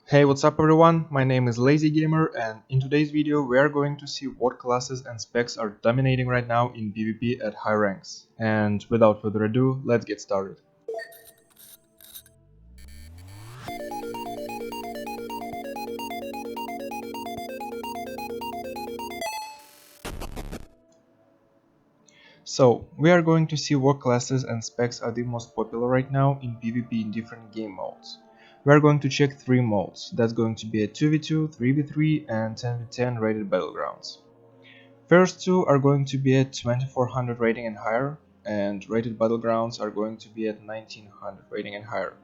Hey, what's up everyone? My name is Lazy Gamer, and in today's video we are going to see what classes and specs are dominating right now in PvP at high ranks. And without further ado, let's get started. So, we are going to see what classes and specs are the most popular right now in PvP in different game modes. We are going to check 3 modes, that's going to be a 2v2, 3v3 and 10v10 rated battlegrounds. First two are going to be at 2400 rating and higher, and rated battlegrounds are going to be at 1900 rating and higher.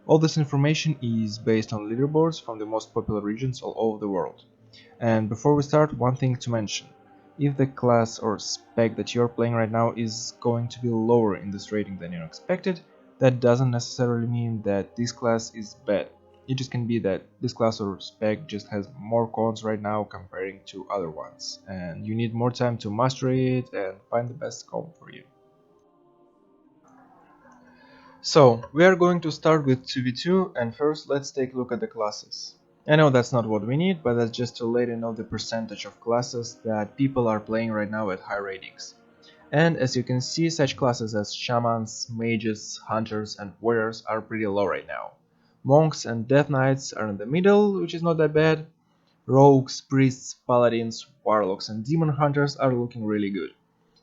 All this information is based on leaderboards from the most popular regions all over the world. And before we start, one thing to mention. If the class or spec that you're playing right now is going to be lower in this rating than you expected, that doesn't necessarily mean that this class is bad. It just can be that this class or spec just has more cons right now comparing to other ones, and you need more time to master it and find the best comp for you. So, we are going to start with 2v2, and first let's take a look at the classes. I know that's not what we need, but that's just to let you know the percentage of classes that people are playing right now at high ratings. And as you can see, such classes as shamans, mages, hunters and warriors are pretty low right now. Monks and death knights are in the middle, which is not that bad. Rogues, priests, paladins, warlocks and demon hunters are looking really good.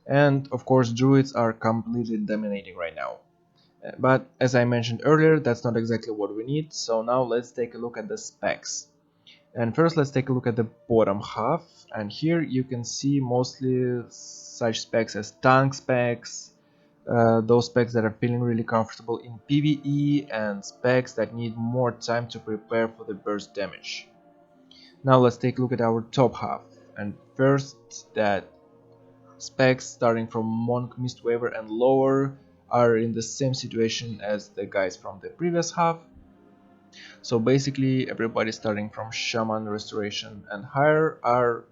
And of course druids are completely dominating right now. But as I mentioned earlier, that's not exactly what we need, so now let's take a look at the specs. And first let's take a look at the bottom half, and here you can see mostly such specs as tank specs, those specs that are feeling really comfortable in PvE, and specs that need more time to prepare for the burst damage. Now let's take a look at our top half, and first that specs starting from Monk, Mistweaver and lower are in the same situation as the guys from the previous half. So basically everybody starting from Shaman, Restoration and higher are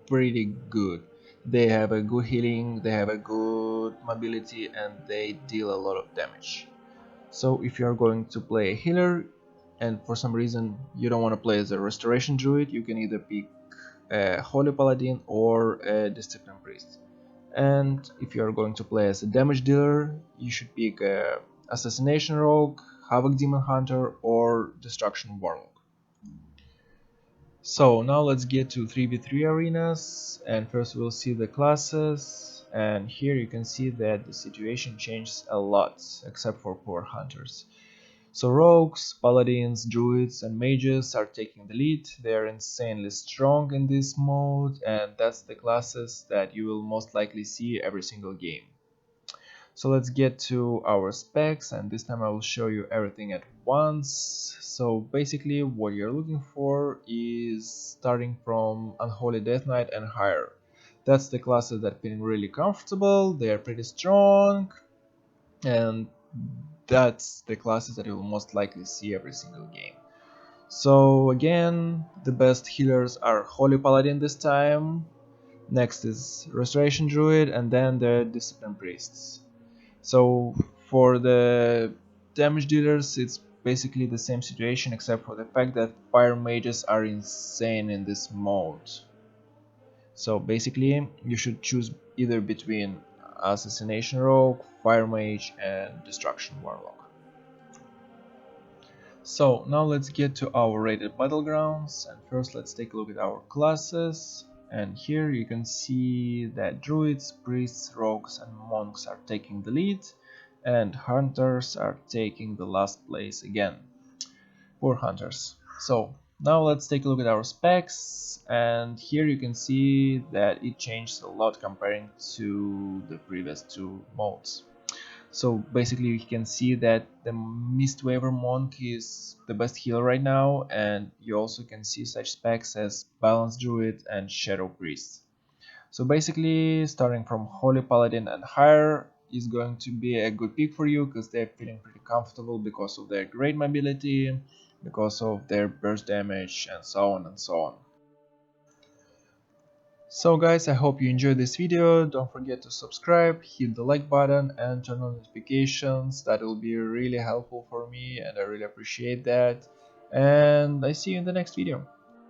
pretty good. They have a good healing, they have a good mobility and they deal a lot of damage. So if you are going to play a healer and for some reason you don't want to play as a Restoration Druid, you can either pick a Holy Paladin or a Discipline Priest. And if you are going to play as a damage dealer, you should pick a Assassination Rogue, Havoc Demon Hunter or Destruction Warlock. So now let's get to 3v3 arenas, and first we'll see the classes, and here you can see that the situation changes a lot except for poor hunters. So rogues, paladins, druids and mages are taking the lead. They are insanely strong in this mode, and that's the classes that you will most likely see every single game. So let's get to our specs, and this time I will show you everything at once. So basically what you're looking for is starting from Unholy Death Knight and higher. That's the classes that are feeling really comfortable, they are pretty strong, and that's the classes that you will most likely see every single game. So again, the best healers are Holy Paladin this time, next is Restoration Druid, and then the Discipline Priests. So for the damage dealers, it's basically the same situation except for the fact that fire mages are insane in this mode. So basically you should choose either between Assassination Rogue, Fire Mage and Destruction Warlock. So now let's get to our rated battlegrounds, and first let's take a look at our classes. And here you can see that druids, priests, rogues and monks are taking the lead, and hunters are taking the last place again. Poor hunters. So now let's take a look at our specs, and here you can see that it changed a lot comparing to the previous two modes. So basically you can see that the Mistweaver Monk is the best healer right now, and you also can see such specs as Balance Druid and Shadow Priest. So basically starting from Holy Paladin and higher is going to be a good pick for you because they're feeling pretty comfortable because of their great mobility, because of their burst damage and so on and so on. So guys, I hope you enjoyed this video. Don't forget to subscribe, hit the like button and turn on notifications. That will be really helpful for me and I really appreciate that. and I see you in the next video.